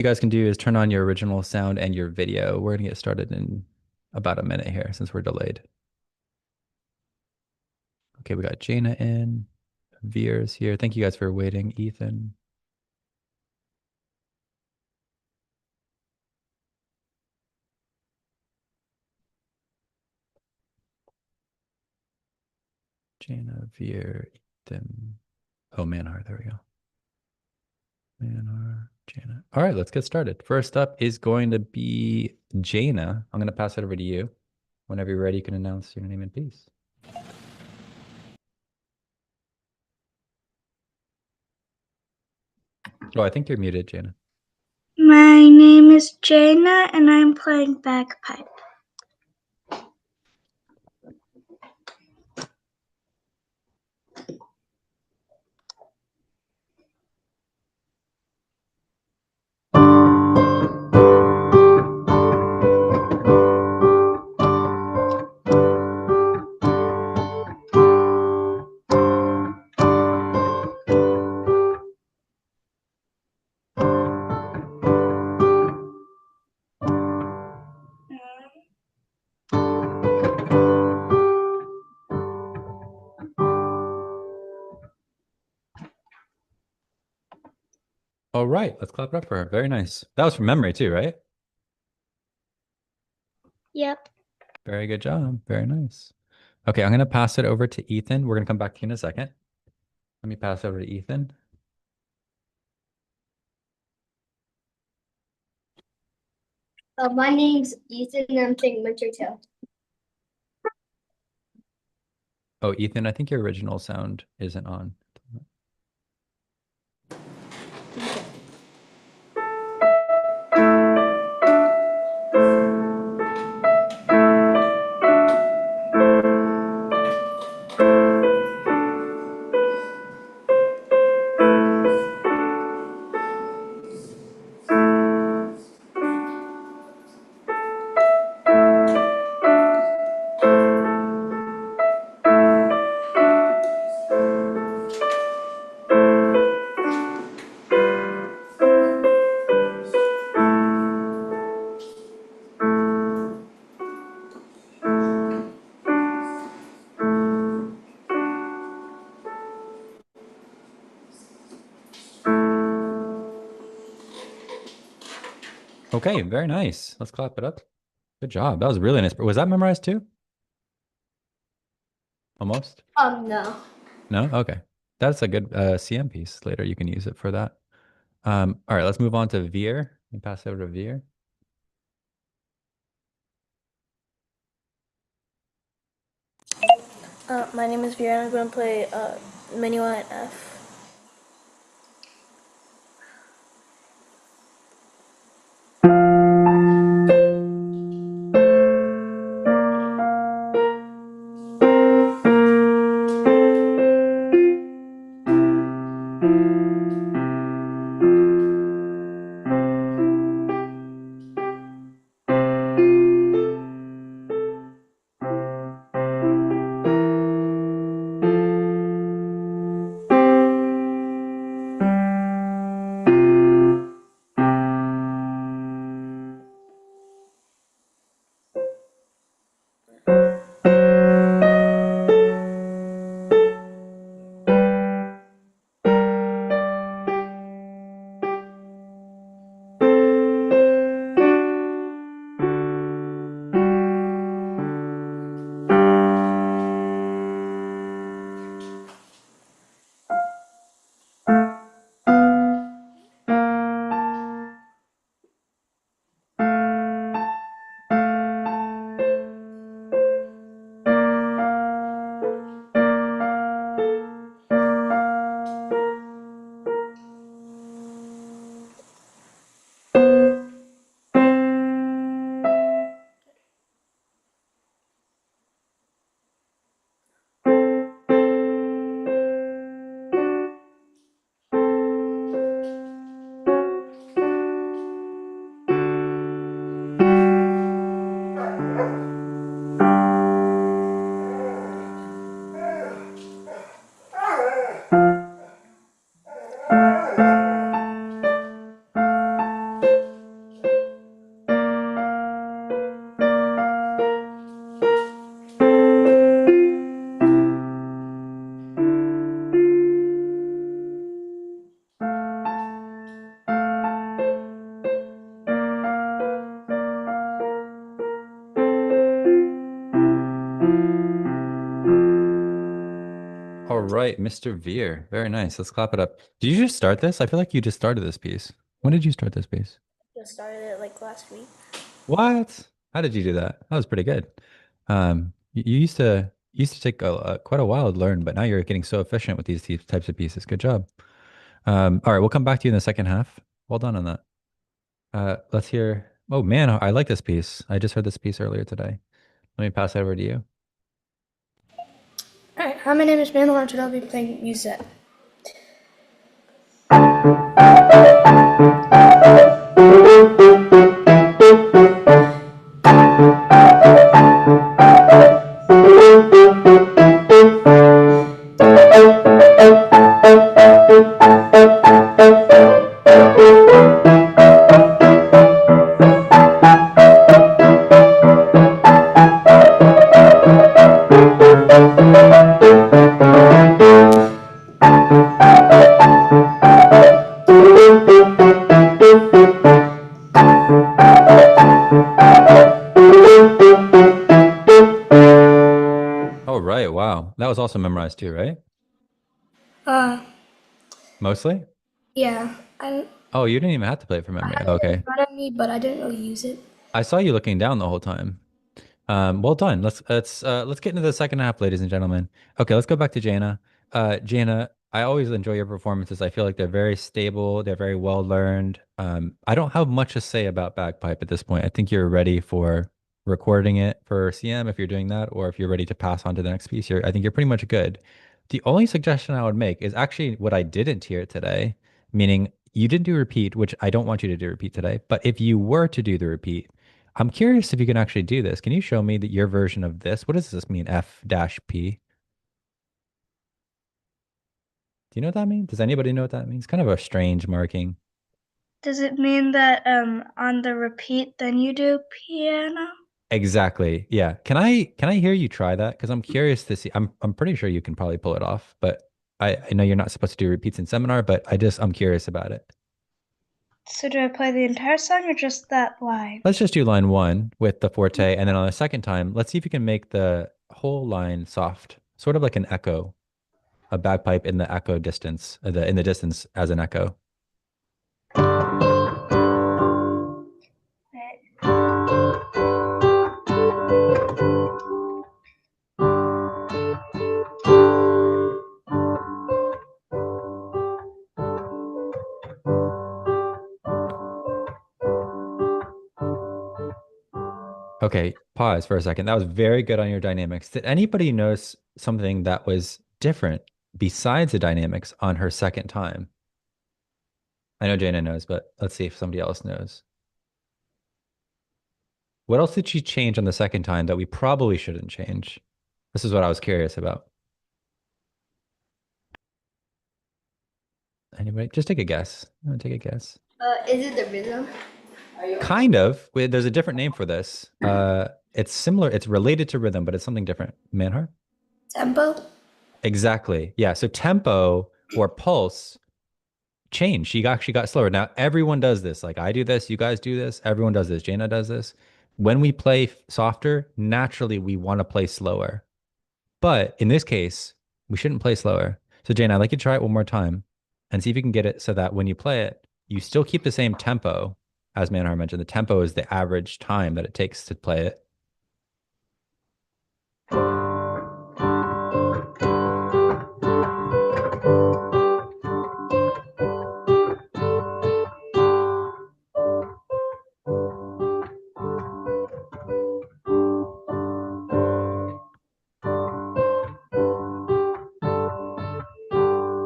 You guys can do is turn on your original sound and your video. We're gonna get started in about a minute here since we're delayed. Okay, we got Jaina in, Veer's here. Thank you guys for waiting, Ethan. Jaina, Veer, Ethan. Oh, Manhar, there we go. Manhar, Jaina. All right, let's get started. First up is going to be Jaina. I'm gonna pass it over to you. Whenever you're ready, you can announce your name and piece. Oh, I think you're muted, Jaina. My name is Jaina and I'm playing bagpipe. All right, let's clap it up for her. Very nice. That was from memory too, right? Yep. Very good job. Very nice. Okay, I'm gonna pass it over to Ethan. We're gonna come back to you in a second. Let me pass it over to Ethan. My name's Ethan and I'm playing Wintertail. Oh, Ethan, I think your original sound isn't on. Okay, very nice. Let's clap it up. Good job. That was really nice. Was that memorized too? Almost? No. No? Okay. That's a good CM piece. Later you can use it for that. All right, let's move on to Veer. You pass it over to Veer. My name is Vera and I'm going to play Minuet F. right, Mr. Veer. Very nice. Let's clap it up. Did you just start this? I feel like you just started this piece. When did you start this piece? Just started it like last week. What? How did you do that? That was pretty good. You used to take quite a while to learn, but now you're getting so efficient with these types of pieces. Good job. All right, we'll come back to you in the second half. Well done on that. Let's hear. Oh man, I like this piece. I just heard this piece earlier today. Let me pass it over to you. Alright, hi, my name is Ben Lawrence and I'll be playing music. Oh right, wow. That was also memorized too, right? Mostly? Yeah, I Oh, you didn't even have to play it from memory. had it in Okay. front of me, but I didn't really use it. I saw you looking down the whole time. Well done. Let's get into the second half, ladies and gentlemen. Okay, let's go back to Jana. Jana, I always enjoy your performances. I feel like they're very stable, they're very well learned. I don't have much to say about bagpipe at this point. I think you're ready for recording it for CM if you're doing that, or if you're ready to pass on to the next piece. I think you're pretty much good. The only suggestion I would make is actually what I didn't hear today, meaning you didn't do repeat, which I don't want you to do repeat today. But if you were to do the repeat, I'm curious if you can actually do this. Can you show me that your version of this? What does this mean? F dash P? Do you know what that means? Does anybody know what that means? Kind of a strange marking. Does it mean that on the repeat then you do piano? Exactly. Yeah. Can I hear you try that? Because I'm curious to see. I'm pretty sure you can probably pull it off, but I know you're not supposed to do repeats in seminar, but I'm curious about it. So do I play the entire song or just that line? Let's just do line one with the forte, and then on the second time, let's see if you can make the whole line soft, sort of like an echo, a bagpipe in the echo distance, in the distance as an echo. Okay, pause for a second. That was very good on your dynamics. Did anybody notice something that was different besides the dynamics on her second time? I know Jana knows, but let's see if somebody else knows. What else did she change on the second time that we probably shouldn't change? This is what I was curious about. Anybody? Just take a guess. Take a guess. Is it the rhythm? Kind of. There's a different name for this. It's similar. It's related to rhythm, but it's something different. Manhart? Tempo? Exactly. Yeah. So tempo or pulse change. She actually got slower. Now everyone does this. Like I do this, you guys do this, everyone does this. Jana does this. When we play softer, naturally we want to play slower. But in this case, we shouldn't play slower. So Jana, I'd like you to try it one more time and see if you can get it so that when you play it, you still keep the same tempo. As Manhar mentioned, the tempo is the average time that it takes to play it.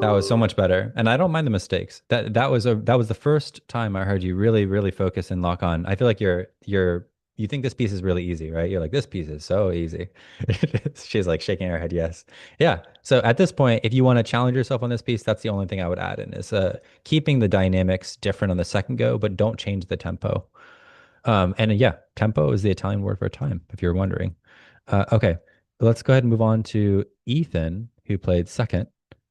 That was so much better. And I don't mind the mistakes. That was the first time I heard you really focus and lock on. I feel like you think this piece is really easy, right? You're like, this piece is so easy. She's like shaking her head, yes. Yeah. So at this point, if you want to challenge yourself on this piece, that's the only thing I would add in is keeping the dynamics different on the second go, but don't change the tempo. And yeah, tempo is the Italian word for time, if you're wondering. Okay, let's go ahead and move on to Ethan, who played second.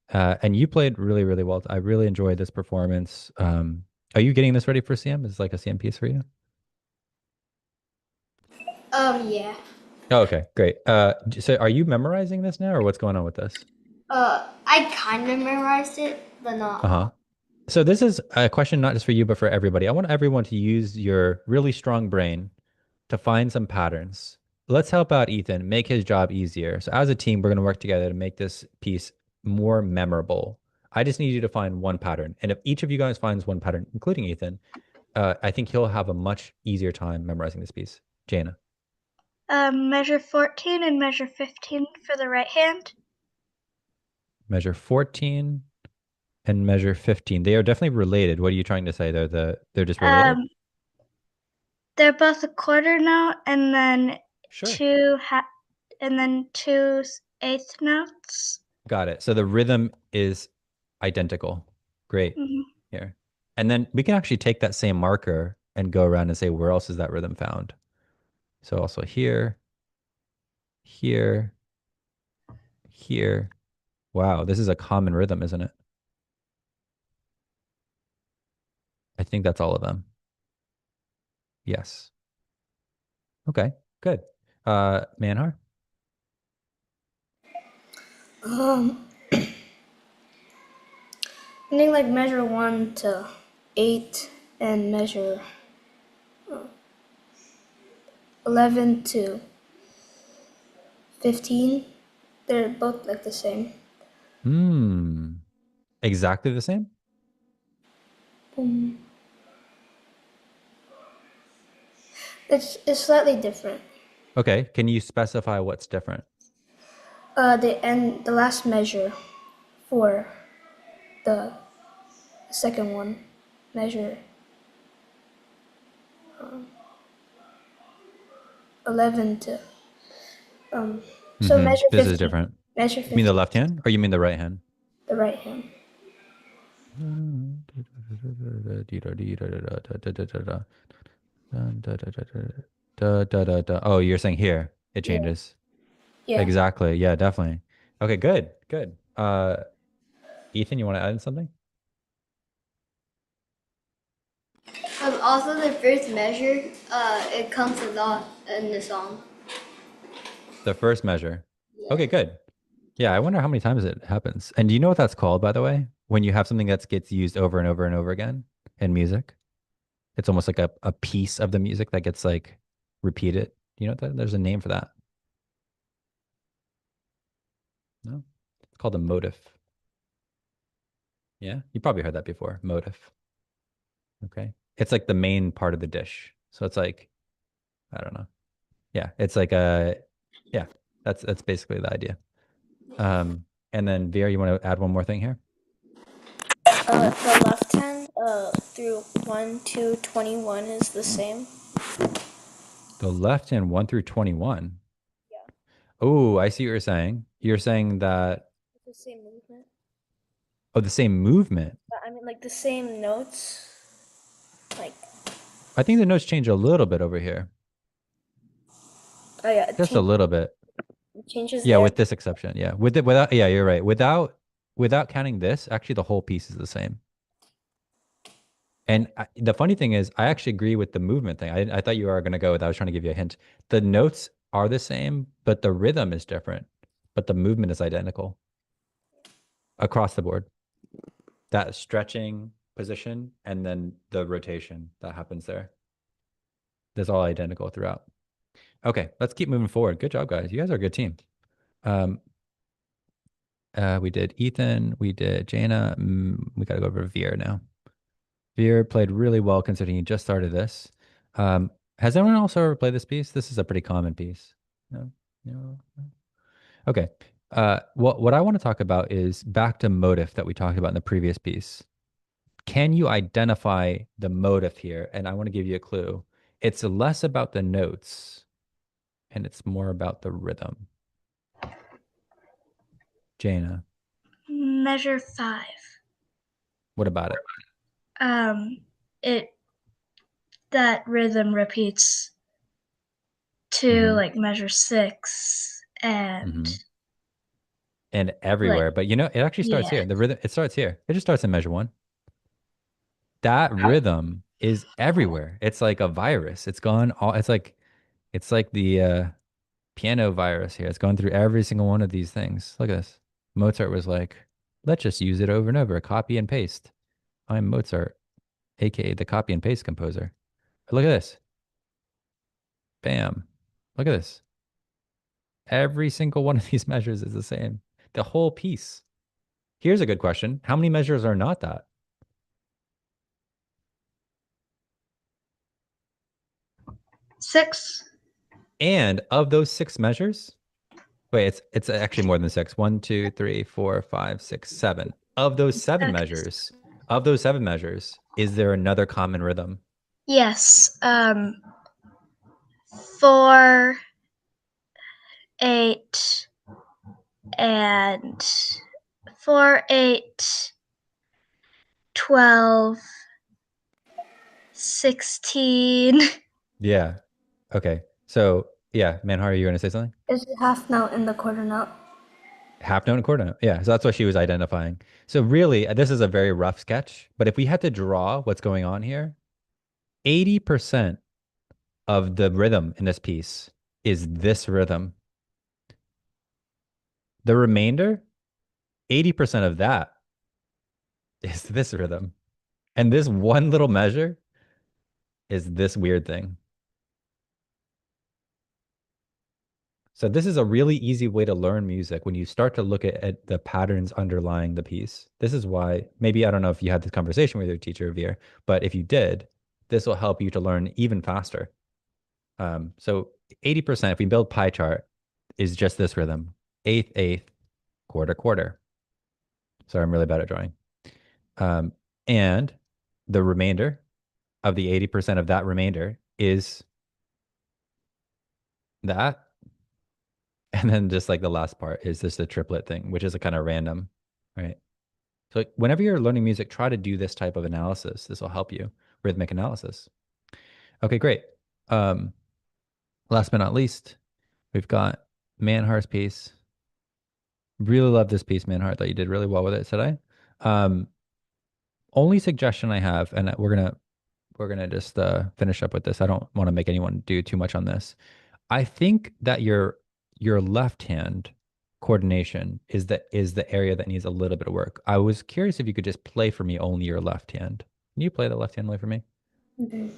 And you played really well. I really enjoyed this performance. Are you getting this ready for CM? Is it like a CM piece for you? Yeah. Oh, okay, great. So are you memorizing this now, or what's going on with this? I kind of memorized it, but not Uh-huh. all. So this is a question not just for you, but for everybody. I want everyone to use your really strong brain to find some patterns. Let's help out Ethan, make his job easier. So as a team, we're going to work together to make this piece more memorable. I just need you to find one pattern. And if each of you guys finds one pattern, including Ethan, I think he'll have a much easier time memorizing this piece. Jana, Measure 14 and measure 15 for the right hand. measure 14 and measure 15. They are definitely related. What are you trying to say? They're just related? Um, they're both a quarter note and then Sure. two eighth notes. Got it. So the rhythm is identical. Great. Mhm. Here. And then we can actually take that same marker and go around and say, where else is that rhythm found? So also here, here, here. Wow, this is a common rhythm, isn't it? I think that's all of them. Yes. Okay, good. Manhar, Um, I think like measure 1 to 8 and measure 11 to 15. They're both like the same. hmm, exactly the same? Um, it's slightly different. Okay, can you specify what's different? The last measure for the second one, measure 11 to so measure This is 15. different. Measure You mean the 15, left hand or you mean the right hand? the right hand. Oh, you're saying here it Yeah. changes. Yeah. Exactly. Yeah, definitely. Okay, good. Good. Ethan, you want to add in something? Also, the first measure, it comes a lot in the song. The first measure. Okay, Yeah. good. Yeah, I wonder how many times it happens. And do you know what that's called, by the way? When you have something that gets used over and over and over again in music? It's almost like a piece of the music that gets like repeated. You know that there's a name for that. No? It's called a motif. Yeah, you probably heard that before. Motif. Okay. It's like the main part of the dish. So it's like, I don't know. Yeah, it's like a yeah, that's basically the idea. And then Vera, you want to add one more thing here? The left hand through 1 to 21 is the same. The left hand 1 through 21. Yeah. Oh, I see what you're saying. You're saying that It's the same movement. oh, the same movement. But I mean, like the same notes. Like, I think the notes change a little bit over here. oh yeah, it, Just a little bit. it changes Yeah, there. with this exception. Yeah. With it without yeah, you're right. Without counting this, actually the whole piece is the same. And the funny thing is, I actually agree with the movement thing. I thought you were going to go with, I was trying to give you a hint. The notes are the same, but the rhythm is different, but the movement is identical across the board. That stretching position and then the rotation that happens there. That's all identical throughout. Okay, let's keep moving forward. Good job, guys. You guys are a good team. Um, we did Ethan, we did Jana. We got to go over to Veer now. Veer played really well considering he just started this. Has anyone else ever played this piece? This is a pretty common piece. No, no. Okay. What I want to talk about is back to motive that we talked about in the previous piece. Can you identify the motive here? And I want to give you a clue. It's less about the notes and it's more about the rhythm. Jana, Measure 5. what about it? It that rhythm repeats to hmm like measure 6 and hmm And like everywhere, but you know, it actually starts yeah. here. The rhythm, it starts here. It just starts in measure 1. That rhythm is everywhere. It's like a virus. It's gone all, it's like the piano virus here. It's going through every single one of these things. Look at this. Mozart was like, let's just use it over and over, copy and paste. I'm Mozart, aka the copy and paste composer. Look at this. Bam. Look at this. Every single one of these measures is the same. The whole piece. Here's a good question. How many measures are not that? Six. And of those 6 measures, wait, it's actually more than 6. 1, 2, 3, 4, 5, 6, 7. Of those seven Six. measures, of those 7 measures, is there another common rhythm? Yes. 4, 8, and 4, 8, 12, 16. Yeah. Okay. So yeah, Manhar, are you going to say something? Is the half note and the quarter note? Half note and quarter note. Yeah. So that's what she was identifying. So really, this is a very rough sketch, but if we had to draw what's going on here, 80% of the rhythm in this piece is this rhythm. The remainder, 80% of that is this rhythm. And this one little measure is this weird thing. So this is a really easy way to learn music when you start to look at the patterns underlying the piece. This is why, maybe I don't know if you had this conversation with your teacher, Veer, but if you did, this will help you to learn even faster. So 80%, if we build pie chart, is just this rhythm. Eighth, eighth, quarter, quarter. Sorry, I'm really bad at drawing. And the remainder of the 80% of that remainder is that. And then just like the last part is just a triplet thing, which is a kind of random, right? So like, whenever you're learning music, try to do this type of analysis. This will help you, rhythmic analysis. Okay, great. Um, Last but not least, we've got Manhar's piece. Really love this piece, Manhart. Thought you did really well with it today. Um, Only suggestion I have, and we're gonna just finish up with this. I don't want to make anyone do too much on this. I think that your left hand coordination is the area that needs a little bit of work. I was curious if you could just play for me only your left hand. Can you play the left hand only for me? Okay.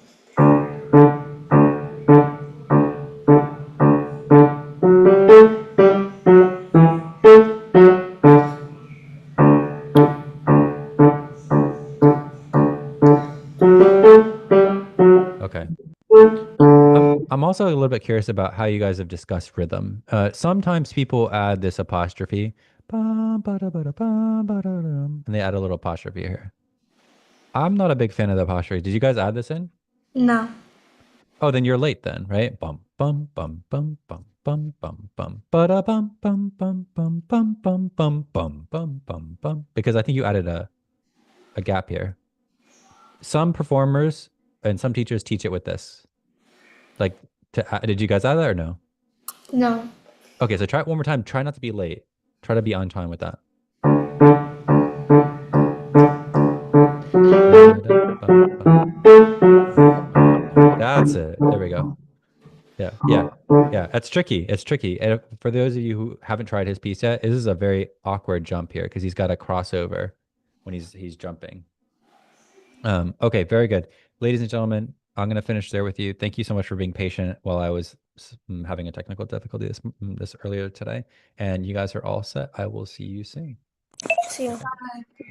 Okay. I'm also a little bit curious about how you guys have discussed rhythm. Sometimes people add this apostrophe, bum, ba-da, ba-da, bum, ba-da-dum, and they add a little apostrophe here. I'm not a big fan of the apostrophe. Did you guys add this in? No. Oh, then you're late then, right? Bum bum bum bum bum bum bum bum ba da bum bum bum bum bum bum bum bum bum bum bum. Because I think you added a gap here. Some performers and some teachers teach it with this. Like, did you guys add that or no? No. Okay, so try it one more time. Try not to be late. Try to be on time with that. That's it. There we go. Yeah, yeah, yeah. That's tricky. It's tricky. And for those of you who haven't tried his piece yet, this is a very awkward jump here because he's got a crossover when he's jumping. Okay, very good. Ladies and gentlemen, I'm gonna finish there with you. Thank you so much for being patient while I was having a technical difficulty this earlier today. And you guys are all set. I will see you soon. See you.